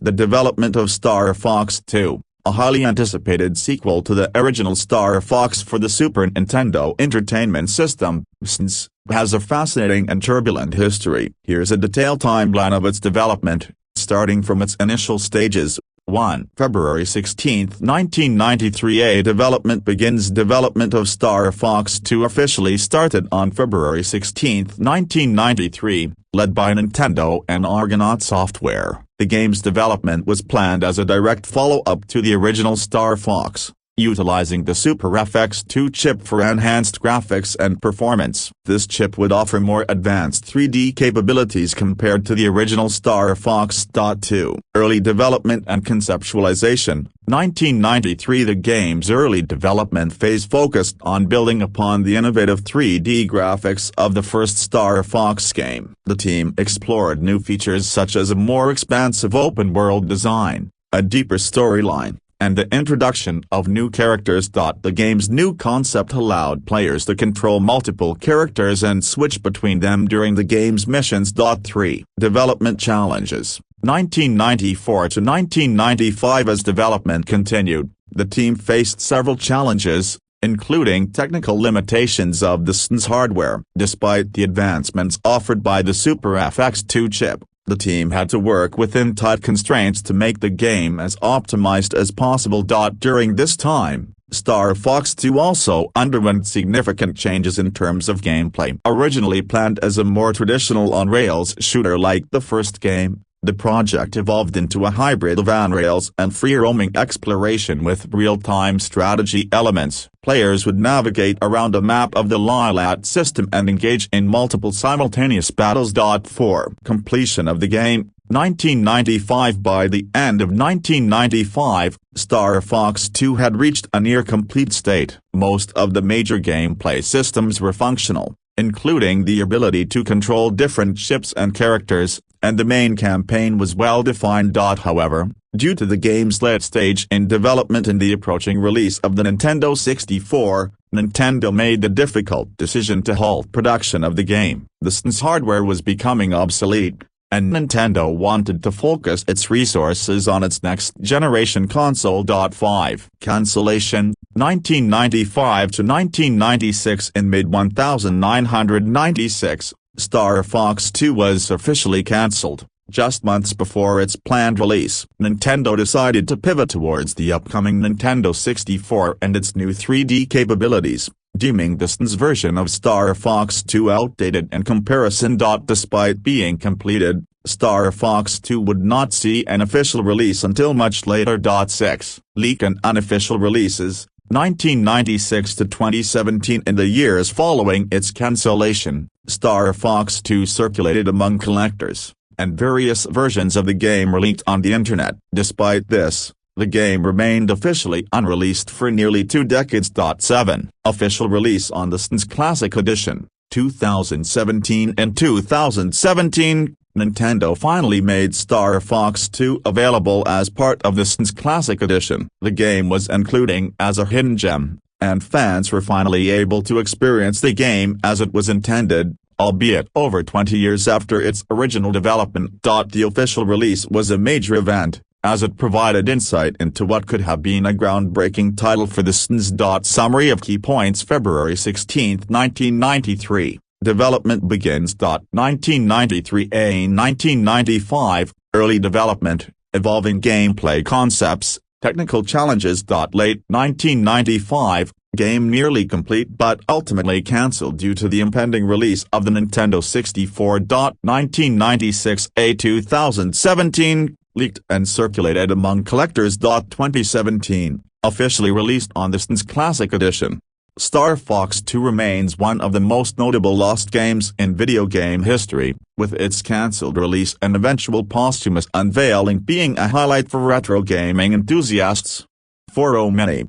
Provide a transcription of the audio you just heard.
the development of Star Fox 2, a highly anticipated sequel to the original Star Fox for the Super Nintendo Entertainment System, SNES, has a fascinating and turbulent history. Here's a detailed timeline of its development, starting from its initial stages. 1. February 16, 1993. Development begins. Development of Star Fox 2 officially started on February 16, 1993, led by Nintendo and Argonaut Software. The game's development was planned as a direct follow-up to the original Star Fox, utilizing the Super FX2 chip for enhanced graphics and performance. This chip would offer more advanced 3D capabilities compared to the original Star Fox. 2. Early development and conceptualization. 1993. The game's early development phase focused on building upon the innovative 3D graphics of the first Star Fox game. The team explored new features such as a more expansive open-world design, a deeper storyline, and the introduction of new characters. The game's new concept allowed players to control multiple characters and switch between them during the game's missions. 3. Development challenges. 1994 to 1995. As development continued, the team faced several challenges, including technical limitations of the SNES hardware. Despite the advancements offered by the Super FX2 chip, the team had to work within tight constraints to make the game as optimized as possible. During this time, Star Fox 2 also underwent significant changes in terms of gameplay. Originally planned as a more traditional on-rails shooter like the first game, the project evolved into a hybrid of on-rails and free-roaming exploration with real-time strategy elements. Players would navigate around a map of the Lilat system and engage in multiple simultaneous battles. 4. Completion of the game. 1995. By the end of 1995, Star Fox 2 had reached a near-complete state. Most of the major gameplay systems were functional, including the ability to control different ships and characters, and the main campaign was well defined. However, due to the game's late stage in development and the approaching release of the Nintendo 64, Nintendo made the difficult decision to halt production of the game. The SNES hardware was becoming obsolete, and Nintendo wanted to focus its resources on its next-generation console. 5. Cancellation. 1995 to 1996. In mid-1996, Star Fox 2 was officially cancelled. Just months before its planned release, Nintendo decided to pivot towards the upcoming Nintendo 64 and its new 3D capabilities, deeming the SNES version of Star Fox 2 outdated in comparison. Despite being completed, Star Fox 2 would not see an official release until much later. 6. Leak and unofficial releases. 1996 to 2017. In the years following its cancellation, Star Fox 2 circulated among collectors, and various versions of the game were leaked on the internet. Despite this, the game remained officially unreleased for nearly 2 decades. 7. Official release on the SNES Classic Edition. 2017. In 2017, Nintendo finally made Star Fox 2 available as part of the SNES Classic Edition. The game was including as a hidden gem, and fans were finally able to experience the game as it was intended, albeit over 20 years after its original development. The official release was a major event, as it provided insight into what could have been a groundbreaking title for the SNES. Summary of key points. February 16, 1993. Development begins. 1993 a 1995, early development, evolving gameplay concepts, technical challenges. Late 1995, game nearly complete but ultimately cancelled due to the impending release of the Nintendo 64. 1996 a 2017, leaked and circulated among collectors. 2017, officially released on the SNES Classic Edition. Star Fox 2 remains one of the most notable lost games in video game history, with its cancelled release and eventual posthumous unveiling being a highlight for retro gaming enthusiasts. For many,